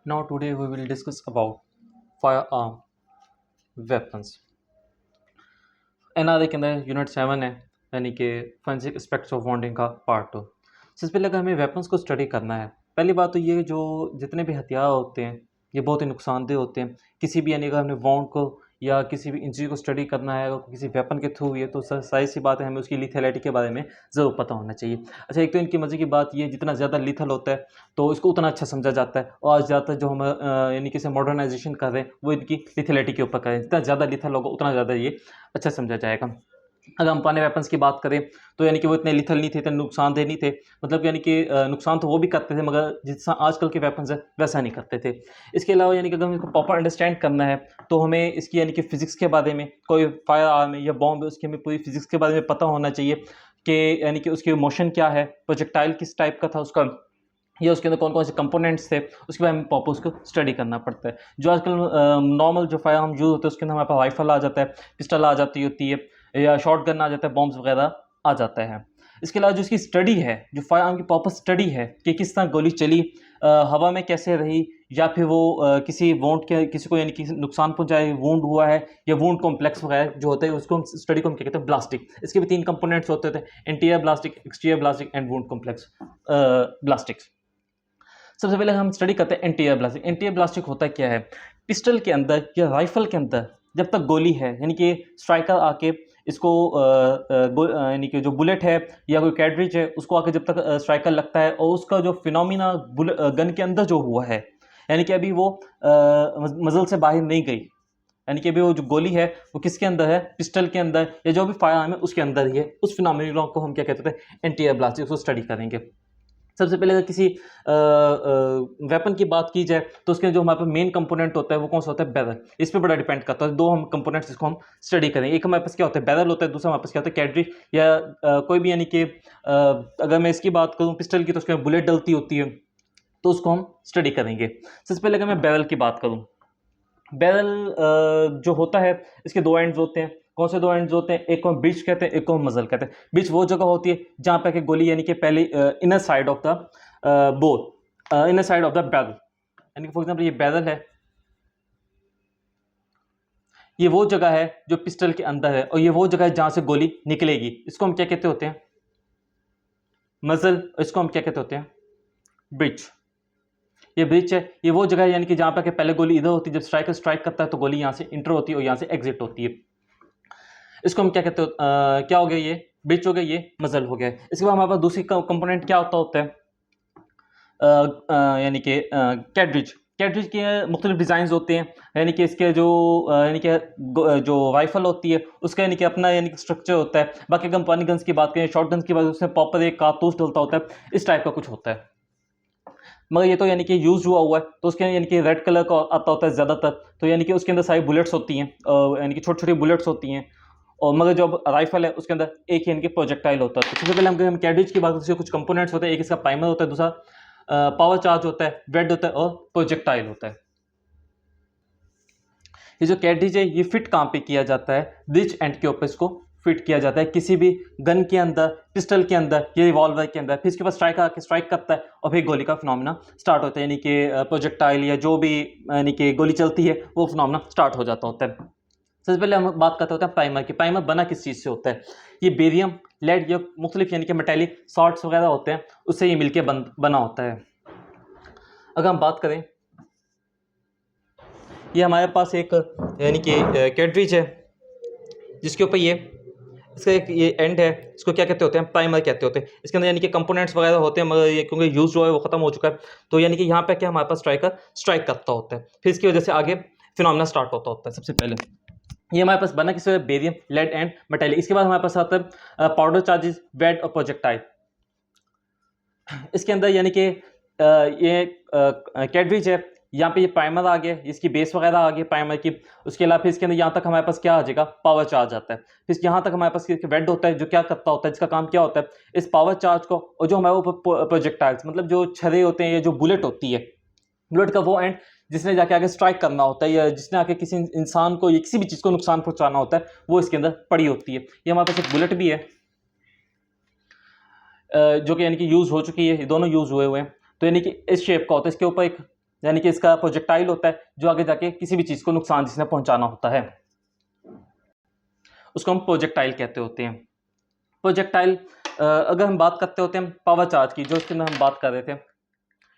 Now today we will discuss about firearm weapons. NRA के अंदर unit 7 है, यानी कि फोरेंसिक एस्पेक्ट्स ऑफ वाउंडिंग का पार्ट 2। सबसे पहले अगर हमें वेपन्स को स्टडी करना है, पहली बात तो ये जो जितने भी हथियार होते हैं ये बहुत ही नुकसानदेह होते हैं। किसी भी यानी कि हमने वाउंड को या किसी भी इंजरी को स्टडी करना है अगर किसी वेपन के थ्रू ये तो सारी सी बात है, हमें उसकी लिथैलिटी के बारे में ज़रूर पता होना चाहिए। अच्छा, एक तो इनकी मज़े की बात ये जितना ज़्यादा लिथल होता है तो इसको उतना अच्छा समझा जाता है, और आज ज़्यादातर जो हम यानी कि मॉडर्नाइजेशन कर रहे हैं वो इनकी लिथैलिटी के ऊपर करें। जितना ज़्यादा लिथल होगा उतना ज़्यादा ये अच्छा समझा जाएगा। अगर हम पुराने वेपन्स की बात करें तो यानी कि वो इतने लिथल नहीं थे, इतने नुकसानदेह नहीं थे, मतलब यानी कि नुकसान तो वो भी करते थे मगर जितना आजकल के वेपन्स है वैसा नहीं करते थे। इसके अलावा यानी कि अगर हमें इसको प्रॉपर अंडरस्टैंड करना है तो हमें इसकी यानी कि फ़िज़िक्स के बारे में, कोई फायर आर्म है या बॉम्ब है उसकी हमें पूरी फ़िज़िक्स के बारे में पता होना चाहिए कि यानी कि उसकी मोशन क्या है, प्रोजेक्टाइल किस टाइप का था उसका, या उसके अंदर कौन कौन से कंपोनेंट्स थे, उसके बारे में प्रॉपर उसको स्टडी करना पड़ता है। जो आजकल नॉर्मल जो फायर आर्म यूज़ होते हैं उसके अंदर हमारे पास राइफल आ जाता है, पिस्टल आ जाती होती है, या शॉट गन आ जाता है, बॉम्ब्स वगैरह आ जाता है। इसके अलावा जो इसकी स्टडी है, जो फायर आर्म की प्रॉपर स्टडी है कि किस तरह गोली चली, हवा में कैसे रही, या फिर वो किसी वोंड के किसी को यानी कि नुकसान पहुंचाए, वुंड हुआ है, या वुंड कॉम्प्लेक्स वगैरह जो होता है उसको स्टडी को हम क्या कहते हैं, ब्लास्टिक। इसके भी 3 कंपोनेंट्स होते थे, interior blastic, exterior blastic and wound complex blastics. सबसे पहले हम स्टडी करते हैं इंटीरियर ब्लास्टिक। इंटीरियर ब्लास्टिक होता क्या है, पिस्टल के अंदर या राइफल के अंदर जब तक गोली है, यानी कि स्ट्राइकर आके इसको यानी कि जो बुलेट है या कोई कैट्रिज है उसको आके जब तक स्ट्राइकर लगता है और उसका जो फिनोमिना गन के अंदर जो हुआ है, यानी कि अभी वो मजल से बाहर नहीं गई, यानी कि अभी वो जो गोली है वो किसके अंदर है, पिस्टल के अंदर या जो भी फायर आर्म है उसके अंदर ही है, उस फिनोमिना को हम क्या कहते हैं, इंटीरियर ब्लास्टिक, उसको स्टडी करेंगे। सबसे पहले अगर किसी वेपन की बात की जाए तो उसके जो हमारे पास मेन कंपोनेंट होता है वो कौन सा होता है, बैरल। इस पर बड़ा डिपेंड करता है। दो हम कंपोनेंट्स इसको हम स्टडी करें, एक हमारे पास क्या होता है, बैरल होता है, दूसरा हमारे पास क्या होता है, कैट्रिज, या कोई भी यानी कि अगर मैं इसकी बात करूँ पिस्टल की तो उसके बुलेट डलती होती है, तो उसको हम स्टडी करेंगे। सबसे पहले अगर मैं बैरल की बात करूँ, बैरल जो होता है इसके दो एंड्स होते हैं। कौन से दो एंड्स होते हैं, एक को हम ब्रिज कहते हैं, एक को हम मजल कहते हैं। ब्रिज वो जगह होती है जहाँ पे कि गोली यानी कि पहले inner side of the bore, inner side of the barrel, यानी कि फॉर एग्जांपल ये बैरल है, ये वो जगह है जो पिस्टल के अंदर है, और ये वो जगह है जहाँ से गोली निकलेगी। इसको हम क्या कहते होते हैं, मजल। इसको हम क्या कहते होते हैं, ब्रिज। ये ब्रिज है, ये वो जगह है यानी कि जहाँ पे कि पहले गोली इधर होती है, जब स्ट्राइकर स्ट्राइक करता है तो गोली यहाँ से इंटर होती है और यहाँ से एग्जिट होती है। इसको हम क्या कहते हो, क्या हो गया, ये ब्रिज हो गया, ये मजल हो गया। इसके बाद हमारे पास दूसरी कंपोनेंट क्या होता है, यानी कि कैट्रिज। कैट्रिज के मुख्तलिफ डिज़ाइन होते हैं, यानी कि इसके जो यानी कि जो राइफल होती है उसका यानी कि अपना यानी कि स्ट्रक्चर होता है। बाकी अगर हम पानी गन्स की बात करें, शॉर्ट गन्स की बात, उसमें प्रॉपर एक कारतूस डलता होता है, इस टाइप का कुछ होता है। मगर ये तो यानी कि यूज़ हुआ है तो उसके यानी कि रेड कलर का आता होता है ज़्यादातर, तो यानी कि उसके अंदर सारी बुलेट्स होती हैं, यानी कि छोटी छोटी बुलेट्स होती हैं। और मगर जो राइफल है उसके अंदर एक ही यानी कि प्रोजेक्टाइल होता है। तो सबसे पहले हम कैडेज की बात करते हैं, कुछ कंपोनेंट्स होते हैं, एक इसका प्राइमर होता है, दूसरा पावर चार्ज होता है, वेड होता है, और प्रोजेक्टाइल होता है। ये जो कैडेज है ये फिट कहाँ पे किया जाता है, ब्रिज एंड के ऊपर इसको फिट किया जाता है, किसी भी गन के अंदर, पिस्टल के अंदर, ये रिवॉल्वर के अंदर। फिर इसके बाद स्ट्राइक आके स्ट्राइक करता है और फिर गोली का फिनोमिना स्टार्ट होता है, यानी कि प्रोजेक्टाइल या जो भी यानी कि गोली चलती है वो फिनोमिना स्टार्ट हो जाता होता है। सबसे पहले हम बात करते होते हैं प्राइमर की। प्राइमर बना किस चीज़ से होता है, ये बेरियम, लेड या मुख्तलिफ यानी कि मेटेलिक सॉल्ट्स वगैरह होते हैं, उससे ये मिलके बना होता है। अगर हम बात करें, ये हमारे पास एक यानी कि कैट्रिज है जिसके ऊपर ये इसका एक ये एंड है, इसको क्या कहते होते हैं, प्राइमर कहते होते हैं। इसके अंदर यानी कि कंपोनेंट्स वगैरह होते हैं, मगर ये क्योंकि यूज जो है वो खत्म हो चुका है, तो यानी कि यहाँ पे क्या हमारे पास स्ट्राइकर स्ट्राइक करता होता है, फिर इसकी वजह से आगे फिनोमिना स्टार्ट होता है। सबसे पहले ये हमारे पास बना किसी बेरियम, लेड एंड मेटेलिक। इसके बाद हमारे पास आता है पाउडर चार्जेस, वेड और प्रोजेक्टाइल। इसके अंदर यानी कि ये कैटरिज है, यहाँ पे ये प्राइमर आ गया, इसकी बेस वगैरह आ गई प्राइमर की। उसके अलावा फिर इसके अंदर यहाँ तक हमारे पास क्या आ जाएगा, पावर चार्ज आता है। फिर यहाँ तक हमारे पास वेड होता है, जो क्या करता होता है, जिसका काम क्या होता है, इस पावर चार्ज को, और जो हमारे ऊपर प्रोजेक्टाइल्स मतलब जो छर्रे होते हैं या जो बुलेट होती है, बुलेट का वो एंड जिसने जाके आगे स्ट्राइक करना होता है, या जिसने आके किसी इंसान को या किसी भी चीज़ को नुकसान पहुंचाना होता है, वो इसके अंदर पड़ी होती है। ये हमारे पास एक बुलेट भी है जो कि यानी कि यूज़ हो चुकी है, ये दोनों यूज़ हुए हुए हैं। तो यानी कि इस शेप का होता है, इसके ऊपर एक यानी कि इसका प्रोजेक्टाइल होता है जो आगे जाके किसी भी चीज़ को नुकसान जिसने पहुंचाना होता है, उसको हम प्रोजेक्टाइल कहते होते हैं। प्रोजेक्टाइल अगर हम बात करते होते हैं पावर चार्ज की, जो इसके अंदर हम बात कर रहे थे,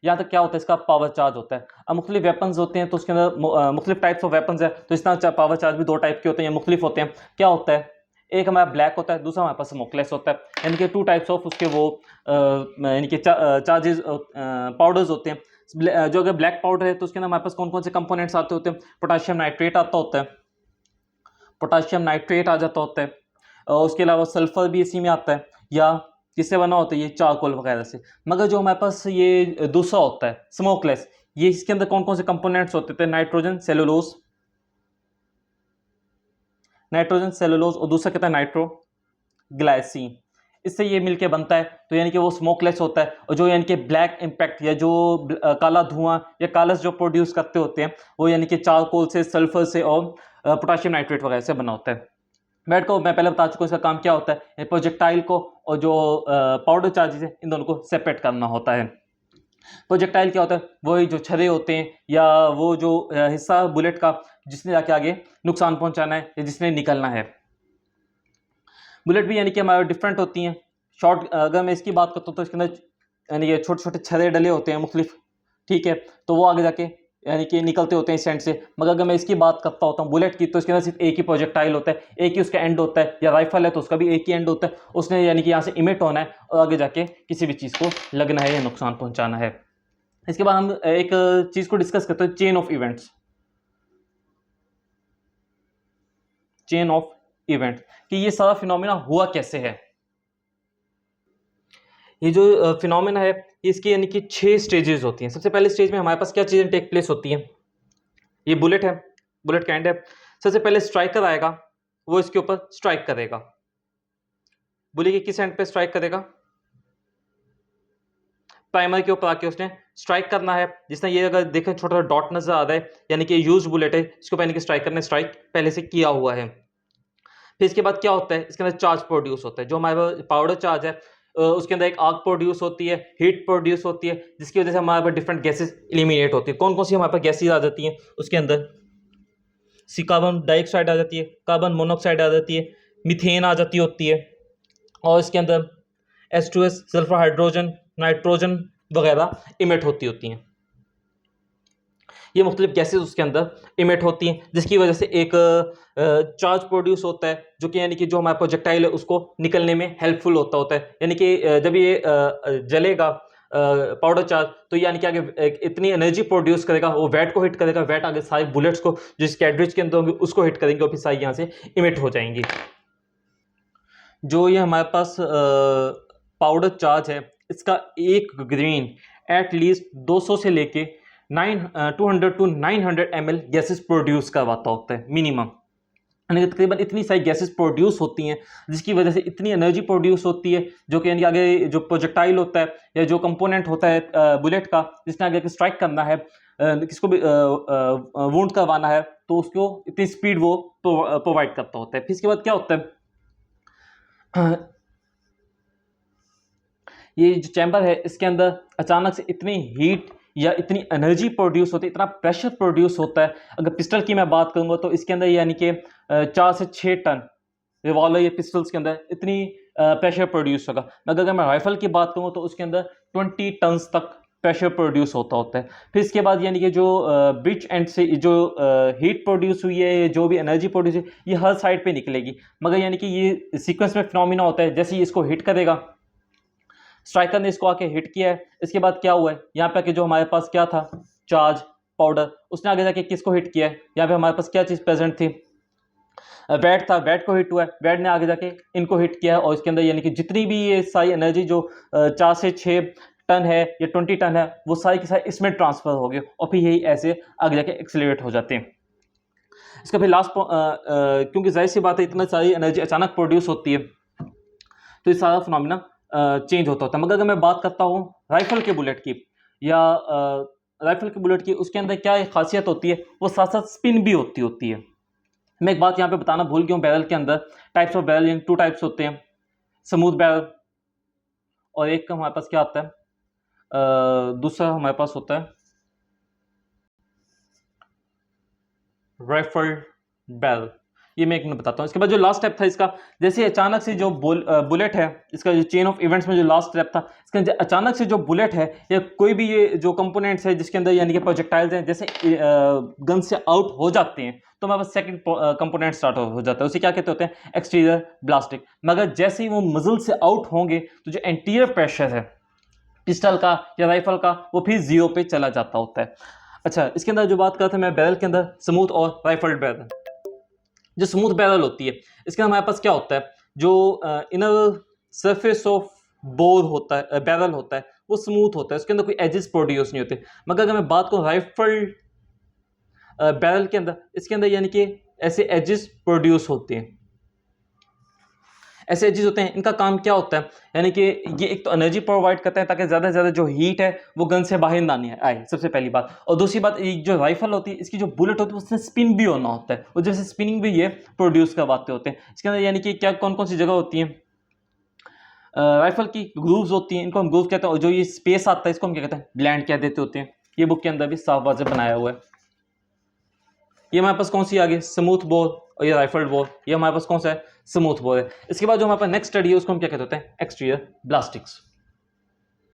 यहाँ तक क्या होता है, इसका पावर चार्ज होता है। अब मुख्तलिफ वेपन्स होते हैं तो उसके अंदर मुख्तलिफ टाइप्स ऑफ वेपन्स है, तो इस तरह पावर चार्ज भी दो टाइप के होते हैं, मुख्तलिफ होते हैं। क्या होता है, एक हमारा ब्लैक होता है, दूसरा हमारे पास स्मोकलेस होता है, यानी कि टू टाइप्स ऑफ उसके वो यानी कि चार्जेस पाउडर्स होते हैं। जो अगर ब्लैक पाउडर है तो उसके अंदर हमारे पास कौन कौन से कंपोनेंट्स आते होते हैं, पोटाशियम नाइट्रेट आता होता है, पोटाशियम नाइट्रेट आ जाता होता है, और उसके अलावा सल्फर भी इसी में आता है, या किससे बना होता है, ये चारकोल वगैरह से। मगर जो हमारे पास ये दूसरा होता है स्मोकलेस, ये इसके अंदर कौन कौन से कंपोनेंट्स होते थे, नाइट्रोजन सेलुलोज, नाइट्रोजन सेलुलोज, और दूसरा कहता है नाइट्रो ग्लाइसिन, इससे ये मिलके बनता है। तो यानी कि वो स्मोकलेस होता है, और जो यानी कि ब्लैक इम्पैक्ट या जो काला धुआं या कालस जो प्रोड्यूस करते होते हैं, वो यानी कि चारकोल से, सल्फर से और पोटाशियम नाइट्रेट वगैरह से बना होता है। बैट को मैं पहले बता चुका हूँ, इसका काम क्या होता है, प्रोजेक्टाइल को और जो पाउडर चार्जेस है इन दोनों को सेपरेट करना होता है। प्रोजेक्टाइल क्या होता है, वही जो छर्रे होते हैं या वो जो हिस्सा बुलेट का जिसने जाके आगे नुकसान पहुंचाना है या जिसने निकलना है। बुलेट भी यानी कि हमारे डिफरेंट होती हैं। शॉर्ट अगर मैं इसकी बात करता हूँ तो इसके अंदर यानी कि छोटे छोटे छर्रे डले होते हैं मुख्तलिफ, ठीक है, तो वो आगे जाके यानी कि निकलते होते हैं इस एंड से। मगर अगर मैं इसकी बात करता होता हूँ बुलेट की, तो इसके अंदर सिर्फ एक ही प्रोजेक्टाइल होता है, एक ही उसका एंड होता है, या राइफल है तो उसका भी एक ही एंड होता है, उसने यानी कि यहाँ से इमिट होना है और आगे जाके किसी भी चीज़ को लगना है या नुकसान पहुंचाना है। इसके बाद हम एक चीज़ को डिस्कस करते हैं, chain of events. Chain of event कि ये सारा फिनोमेना हुआ कैसे है। ये जो फिनोमेना है इसकी यानी कि 6 स्टेजेस होती हैं। सबसे पहले स्टेज में हमारे पास क्या चीज़ें टेक प्लेस होती हैं, ये बुलेट है, बुलेट का एंड है। सबसे पहले स्ट्राइकर आएगा, वो इसके ऊपर स्ट्राइक करेगा। बुलेट के किस एंड पे स्ट्राइक करेगा, प्राइमर के ऊपर आके उसने स्ट्राइक करना है। जिसने ये अगर देखें छोटा सा डॉट नजर आ रहा है, यानी कि यूज बुलेट है, इसको पहले स्ट्राइकर ने स्ट्राइक पहले से किया हुआ है। फिर इसके बाद क्या होता है, इसके अंदर चार्ज प्रोड्यूस होता है, जो हमारे पाउडर चार्ज है उसके अंदर एक आग प्रोड्यूस होती है, हीट प्रोड्यूस होती है, जिसकी वजह से हमारे पास डिफरेंट गैसेस एलिमिनेट होती है। कौन कौन सी हमारे पास गैसेज आ जाती हैं उसके अंदर, सी कार्बन डाइऑक्साइड आ जाती है, कार्बन मोनोऑक्साइड आ जाती है, मीथेन आ जाती होती है, और इसके अंदर H2S, सल्फर हाइड्रोजन, नाइट्रोजन वगैरह इमिट होती हैं। ये मुख्तलिफ गैसेज उसके अंदर इमिट होती हैं, जिसकी वजह से एक चार्ज प्रोड्यूस होता है, जो कि यानी कि जो हमारा प्रोजेक्टाइल है उसको निकलने में हेल्पफुल होता है। यानी कि जब ये जलेगा पाउडर चार्ज, तो यानी कि आगे इतनी एनर्जी प्रोड्यूस करेगा, वो वैट को हिट करेगा, वैट आगे सारी बुलेट्स को जिस कैडरेज के अंदर होंगे उसको हिट करेंगे और फिर सारी यहाँ से इमिट हो जाएंगी। जो ये हमारे पास पाउडर चार्ज है, इसका एक ग्रेन एट लीस्ट 200 से लेके 200 टू 900 ml गैसेस प्रोड्यूस करवाता होता है मिनिमम। यानी कि तकरीबन इतनी सारी गैसेस प्रोड्यूस होती हैं, जिसकी वजह से इतनी एनर्जी प्रोड्यूस होती है, जो कि यानी आगे जो प्रोजेक्टाइल होता है या जो कंपोनेंट होता है बुलेट का, जिसने आगे स्ट्राइक करना है, किसको भी वुंड करवाना है, तो उसको इतनी स्पीड वो प्रोवाइड करता होता है। फिर इसके बाद क्या होता है, ये जो चैम्बर है इसके अंदर अचानक से इतनी हीट या इतनी एनर्जी प्रोड्यूस होती है, इतना प्रेशर प्रोड्यूस होता है। अगर पिस्टल की मैं बात करूंगा तो इसके अंदर यानी कि 4 से 6 टन रिवॉल्वर या पिस्टल्स के अंदर इतनी प्रेशर प्रोड्यूस होगा। अगर मैं राइफल की बात करूँ तो उसके अंदर 20 टन्स तक प्रेशर प्रोड्यूस होता है। फिर इसके बाद यानी कि जो ब्रिज एंड से जो हीट प्रोड्यूस हुई है, जो भी एनर्जी प्रोड्यूस हुई, ये हर साइड पे निकलेगी। मगर यानी कि ये सीक्वेंस में फिनोमिना होता है, जैसे ही इसको हिट करेगा, स्ट्राइकर ने इसको आके हिट किया है, इसके बाद क्या हुआ है, यहाँ पे आके जो हमारे पास क्या था चार्ज पाउडर, उसने आगे जाके किसको हिट किया है, यहाँ पे हमारे पास क्या चीज़ प्रेजेंट थी, वैट था, वैट को हिट हुआ है, वैट ने आगे जाके इनको हिट किया है, और इसके अंदर यानी कि जितनी भी ये सारी एनर्जी जो 4 से 6 टन है या 20 टन है, वो सारी की सारी इसमें ट्रांसफर हो गए और फिर यही ऐसे आगे जाके एक्सेलरेट हो जाते हैं। इसका फिर लास्ट क्योंकि जाहिर सी बात है इतना सारी एनर्जी अचानक प्रोड्यूस होती है, तो ये सारा फिनोमिना चेंज होता है। मगर अगर मैं बात करता हूँ राइफल के बुलेट की या राइफल के बुलेट की, उसके अंदर क्या एक खासियत होती है, वो साथ साथ स्पिन भी होती है। मैं एक बात यहाँ पे बताना भूल गया हूँ, बैरल के अंदर types of barrel, two types होते हैं, स्मूथ बैरल और एक का हमारे पास क्या आता है, दूसरा हमारे पास होता है राइफल बैरल, ये मैं एक मिनट बताता हूँ। इसके बाद जो लास्ट स्टेप था इसका, जैसे अचानक से जो बुलेट है, इसका जो चेन ऑफ इवेंट्स में जो लास्ट स्टेप था, इसके अंदर अचानक से जो बुलेट है या कोई भी ये जो कंपोनेंट्स है जिसके अंदर यानी कि प्रोजेक्टाइल्स हैं, जैसे गन से आउट हो जाते हैं, तो हमारे पास सेकंड कंपोनेंट स्टार्ट हो जाता है, उसे क्या कहते होते हैं, एक्सटीरियर ब्लास्टिक। मगर जैसे ही वो मजल से आउट होंगे तो जो एंटीरियर प्रेशर है पिस्टल का या राइफल का, वो फिर जीरो पे चला जाता होता है। अच्छा, इसके अंदर जो बात करते हैं मैं बैरल के अंदर, स्मूथ और राइफल्ड बैरल। जो स्मूथ बैरल होती है, इसके अंदर हमारे पास क्या होता है, जो इनर सरफेस ऑफ बोर होता है, बैरल होता है, वो स्मूथ होता है, उसके अंदर कोई एजेस प्रोड्यूस नहीं होते। मगर अगर मैं बात करूँ राइफल्ड बैरल के अंदर, इसके अंदर यानी कि ऐसे एजेस प्रोड्यूस होते हैं, ऐसे एजेस होते हैं। इनका काम क्या होता है, यानी कि ये एक तो एनर्जी प्रोवाइड करता है ताकि ज़्यादा से ज़्यादा जो हीट है वो गन से बाहर ना नहीं आए, सबसे पहली बात। और दूसरी बात, ये जो राइफल होती है, इसकी जो बुलेट होती है उसमें स्पिन भी होना होता है, और जैसे स्पिनिंग भी ये प्रोड्यूस करवाते होते हैं। इसके अंदर यानी कि क्या कौन कौन सी जगह होती हैं, राइफल की ग्रूव्स होती हैं, इनको हम ग्रूव कहते हैं, और जो ये स्पेस आता है इसको हम क्या कहते हैं, ब्लैंड कह देते होते हैं। ये बुक के अंदर भी साफ वाज़ेह बनाया हुआ है। ये हमारे पास कौन सी आ गई, स्मूथ बोर, और ये राइफल्ड बोर, ये हमारे पास कौन सा है, स्मूथ बोर है। इसके बाद जो हमारे पास नेक्स्ट स्टडी है उसको हम क्या कहते होते हैं, एक्सटीरियर ब्लास्टिक्स।